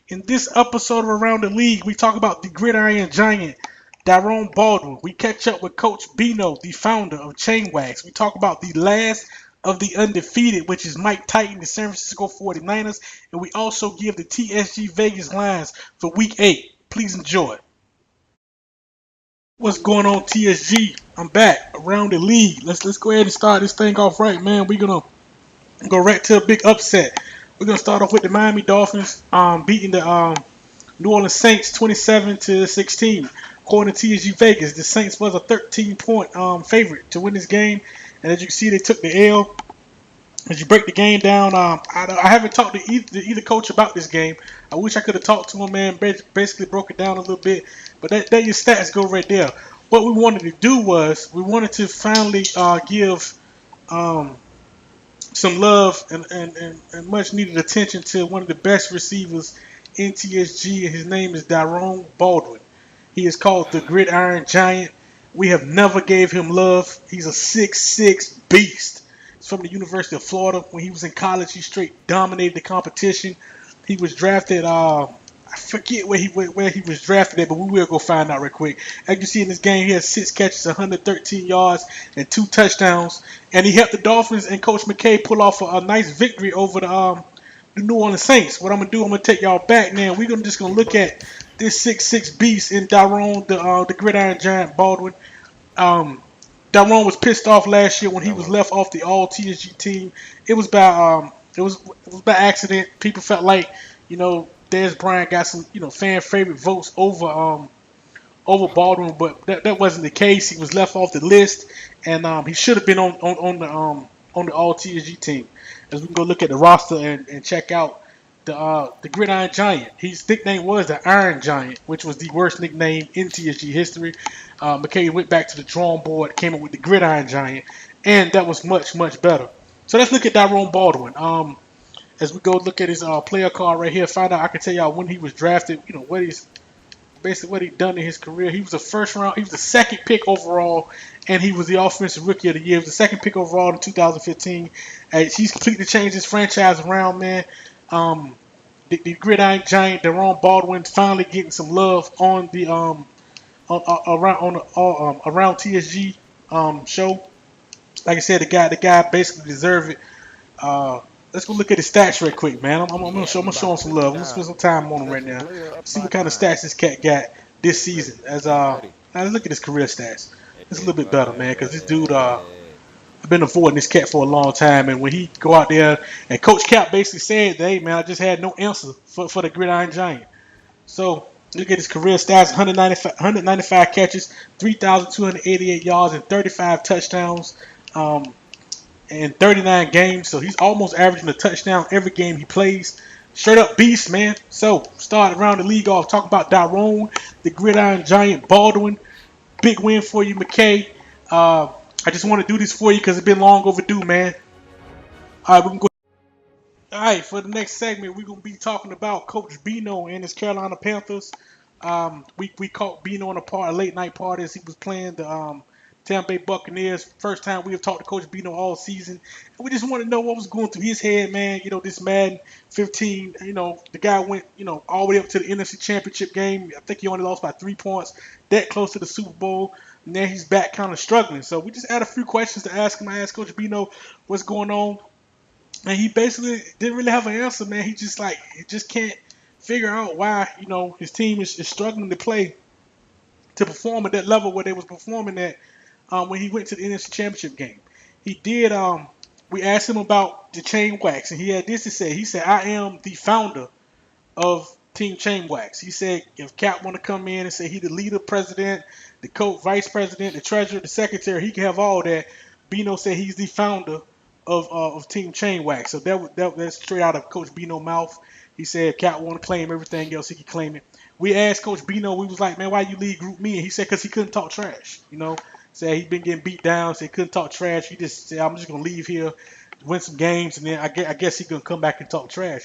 In this episode of Around the League, we talk about the gridiron giant, Daron Baldwin. We catch up with Coach Bino, the founder of Chainwax. We talk about the last of the undefeated, which is Mike Titan, the San Francisco 49ers. And we also give the TSG Vegas lines for Week 8. Please enjoy. What's going on, TSG? I'm back around the league. Let's go ahead and start this thing off right, man. We're gonna go right to a big upset. We're gonna start off with the Miami Dolphins beating the New Orleans Saints 27-16. According to TSG Vegas, the Saints was a 13-point favorite to win this game, and as you can see, they took the L. As you break the game down, I haven't talked to either coach about this game. I wish I could have talked to him, man. Basically broke it down a little bit, but there your stats go right there. What we wanted to do was we wanted to finally give some love and much needed attention to one of the best receivers in TSG, and his name is Daron Baldwin. He is called the Gridiron Giant. We have never gave him love. He's a 6'6" beast. He's from the University of Florida. When he was in college, he straight dominated the competition. He was drafted. I forget where he was drafted at, but we will go find out real quick. As you see in this game, he had 6 catches, 113 yards, and 2 touchdowns. And he helped the Dolphins and Coach McKay pull off a nice victory over the New Orleans Saints. What I'm gonna do, I'm gonna take y'all back now. We're just gonna look at this 6'6" beast in Daron, the Gridiron Giant Baldwin. Daron was pissed off last year when he was left off the All TSG team. It was by accident. People felt like, Dez Bryant got some, fan favorite votes over Baldwin, but that wasn't the case. He was left off the list, and he should have been on the All TSG team. As we can go look at the roster and check out the Gridiron Giant. His nickname was the Iron Giant, which was the worst nickname in TSG history. McKay went back to the drawing board, came up with the Gridiron Giant, and that was much, much better. So let's look at Daron Baldwin. As we go look at his player card right here, find out, I can tell y'all when he was drafted, what he done in his career. He was he was the second pick overall, and he was the offensive rookie of the year. He was the second pick overall in 2015. He's completely changed his franchise around, man. The Gridiron Giant, Daron Baldwin, finally getting some love on the around TSG show. Like I said, the guy basically deserved it. Let's go look at his stats real quick, man. I'm gonna show him some love. Let's spend some time on him right now. See what kind of stats this cat got this season. Now let's look at his career stats. It's a little bit better, man, because this dude I've been avoiding this cat for a long time, and when he go out there, and Coach Cap basically said, "Hey, man, I just had no answer for the Gridiron Giant." So look at his career stats: 195 catches, 3,288 yards, and 35 touchdowns. In 39 games, so he's almost averaging a touchdown every game he plays. Straight up beast, man. So, start around the league off. Talk about Daron, the Gridiron Giant Baldwin. Big win for you, McKay. I just want to do this for you because it's been long overdue, man. All right, we can go. All right, for the next segment, we're going to be talking about Coach Bino and his Carolina Panthers. We caught Bino on a late night party as he was playing the Tampa Bay Buccaneers. First time we have talked to Coach Bino all season. And we just want to know what was going through his head, man. This Madden 15, the guy went, all the way up to the NFC Championship game. I think he only lost by 3 points. That close to the Super Bowl. And now he's back kind of struggling. So we just had a few questions to ask him. I asked Coach Bino what's going on. And he basically didn't really have an answer, man. He just can't figure out why, his team is struggling to perform at that level where they was performing at when he went to the NFC Championship game. He did, we asked him about the Chain Wax, and he had this to say. He said, "I am the founder of Team Chain Wax." He said if Cap want to come in and say he the leader, president, the coach, vice president, the treasurer, the secretary, he can have all that. Bino said he's the founder of Team Chain Wax. So that's straight out of Coach Bino's mouth. He said if Cap want to claim everything else, he can claim it. We asked Coach Bino, we was like, "Man, why you lead Group Me?" And he said because he couldn't talk trash, Said he'd been getting beat down, so he couldn't talk trash. He just said, "I'm just going to leave here, win some games, and then I guess he's going to come back and talk trash."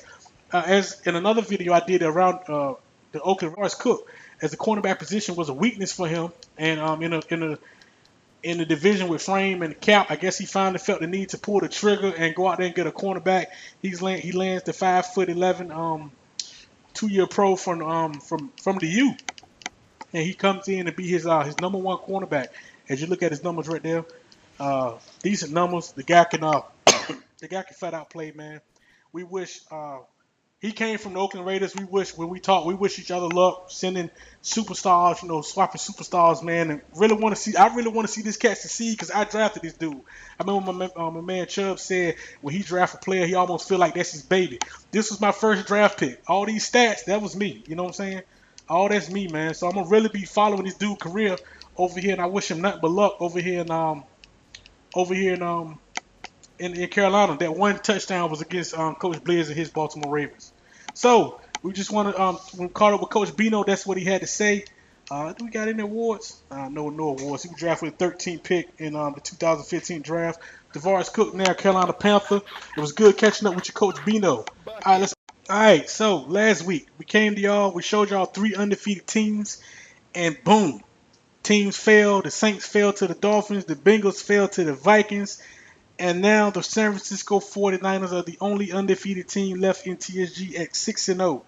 As in another video I did around the Oakland Royce Cook, as the cornerback position was a weakness for him, and in the division with Frame and Cap, I guess he finally felt the need to pull the trigger and go out there and get a cornerback. He lands the 5'11", 2-year pro from the U, and he comes in to be his number one cornerback. As you look at his numbers right there, decent numbers. The guy can the guy can flat out play, man. We wish he came from the Oakland Raiders. We wish when we talk, we wish each other luck, sending superstars, swapping superstars, man. And really want to see. I really want to see this cat succeed because I drafted this dude. I remember my man Chubb said when he drafted a player, he almost feel like that's his baby. This was my first draft pick. All these stats, that was me. You know what I'm saying? All that's me, man. So I'm gonna really be following this dude's career over here, and I wish him nothing but luck over here in Carolina. That one touchdown was against Coach Blizz and his Baltimore Ravens. So we just want to we caught up with Coach Bino. That's what he had to say. Do we got any awards? No awards. He was drafted with 13th pick in the 2015 draft. DeVaris Cook now Carolina Panther. It was good catching up with your Coach Bino. All right. So last week we came to y'all. We showed y'all 3 undefeated teams, and boom, teams fell. The Saints fell to the Dolphins. The Bengals fell to the Vikings. And now the San Francisco 49ers are the only undefeated team left in TSG at 6-0.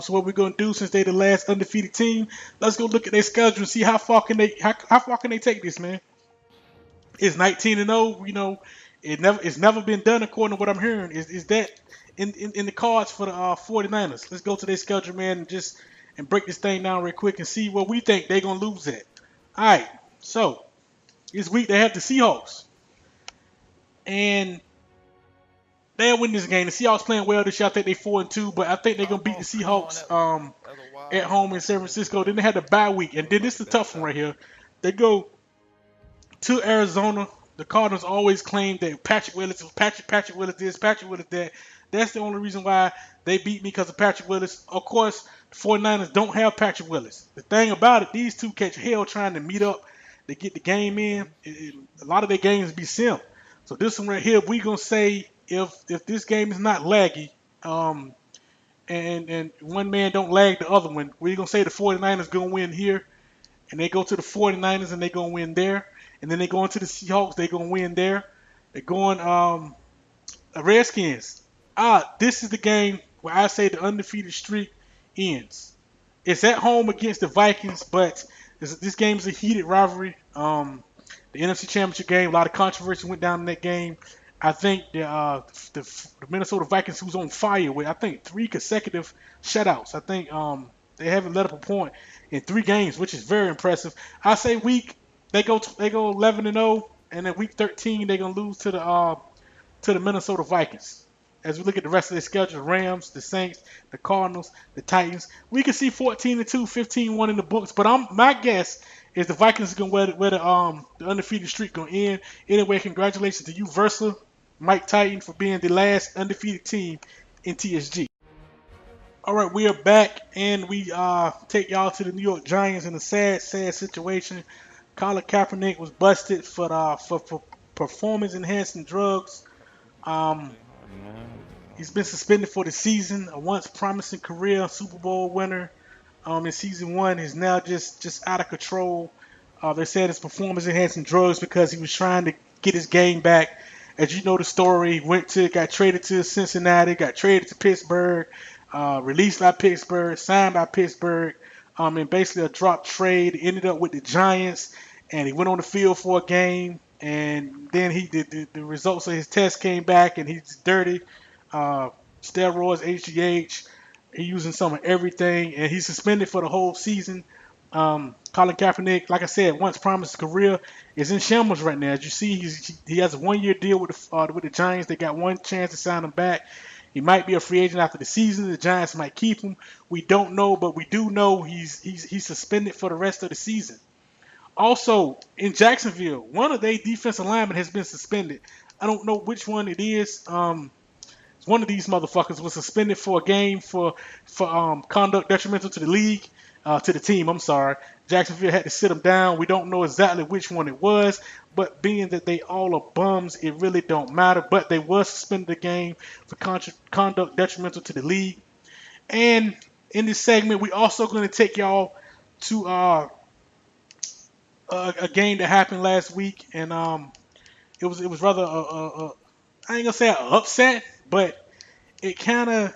So what we're gonna do, since they're the last undefeated team, let's go look at their schedule and see how far can they take this, man. It's 19-0. It's never been done according to what I'm hearing. Is that in the cards for the 49ers? Let's go to their schedule, man, and break this thing down real quick and see what we think they're gonna lose at. All right. So this week they have the Seahawks. And they'll win this game. The Seahawks playing well this year. I think they're 4-2, but I think they're gonna beat the Seahawks at home in San Francisco. Then they had the bye week, and then this is the tough one right here. They go to Arizona. The Cardinals always claim that Patrick Willis this, Patrick Willis that. That's the only reason why they beat me, because of Patrick Willis. Of course, the 49ers don't have Patrick Willis. The thing about it, these two catch hell trying to meet up to get the game in. A lot of their games be sim. So this one right here, we gonna say if this game is not laggy, and one man don't lag the other one, we're gonna say the 49ers gonna win here, and they go to the 49ers and they gonna win there, and then they go into the Seahawks, they gonna win there. They're going Redskins. This is the game where I say the undefeated streak ends. It's at home against the Vikings, but this game is a heated rivalry. The NFC Championship game, a lot of controversy went down in that game. I think the Minnesota Vikings, who's on fire with, I think, 3 consecutive shutouts. I think they haven't let up a point in 3 games, which is very impressive. I say they go 11-0, and then week 13 they're gonna lose to the Minnesota Vikings. As we look at the rest of their schedule, the Rams, the Saints, the Cardinals, the Titans, we can see 14-2, 15-1 in the books. But my guess is the Vikings are gonna wear the undefeated streak gonna end. Anyway, congratulations to you, Versa, Mike Titan, for being the last undefeated team in TSG. All right, we are back, and we take y'all to the New York Giants in a sad situation. Colin Kaepernick was busted for performance-enhancing drugs. He's been suspended for the season. A once promising career Super Bowl winner in season 1 is now just out of control. They said it's performance-enhancing drugs because he was trying to get his game back. As you know the story, got traded to Cincinnati, got traded to Pittsburgh, released by Pittsburgh, signed by Pittsburgh, and basically a drop trade. Ended up with the Giants, and he went on the field for a game, and then the results of his test came back, and he's dirty. Steroids, HGH, he's using some of everything, and he's suspended for the whole season. Colin Kaepernick, like I said, once promised career, is in shambles right now. As you see, he has a 1-year deal with the Giants. They got one chance to sign him back. He might be a free agent after the season. The Giants might keep him. We don't know, but we do know he's suspended for the rest of the season. Also, in Jacksonville, one of their defensive linemen has been suspended. I don't know which one it is. One of these motherfuckers was suspended for a game for conduct detrimental to the league, to the team. I'm sorry. Jacksonville had to sit him down. We don't know exactly which one it was, but being that they all are bums, it really don't matter. But they was suspended the game for conduct detrimental to the league. And in this segment, we also going to take y'all to a game that happened last week, and it was rather I ain't gonna say an upset, but it kind of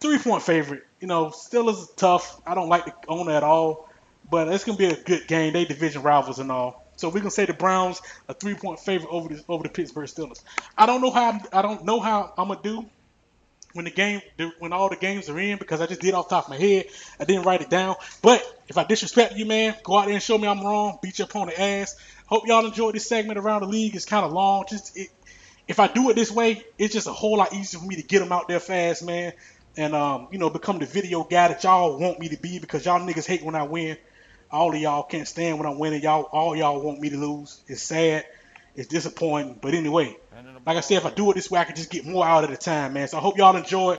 3-point favorite. You know, Steelers is tough. I don't like the owner at all, but it's gonna be a good game. They division rivals and all. So we're gonna say the Browns a 3-point favorite over the Pittsburgh Steelers. I don't know how I'm gonna do when all the games are in because I just did off the top of my head. I didn't write it down. But if I disrespect you, man, go out there and show me I'm wrong. Beat your opponent ass. Hope y'all enjoyed this segment around the league. It's kind of long. If I do it this way, it's just a whole lot easier for me to get them out there fast, man. And become the video guy that y'all want me to be because y'all niggas hate when I win. All of y'all can't stand when I'm winning. All y'all want me to lose. It's sad. It's disappointing. But anyway, like I said, if I do it this way, I can just get more out of the time, man. So I hope y'all enjoy it.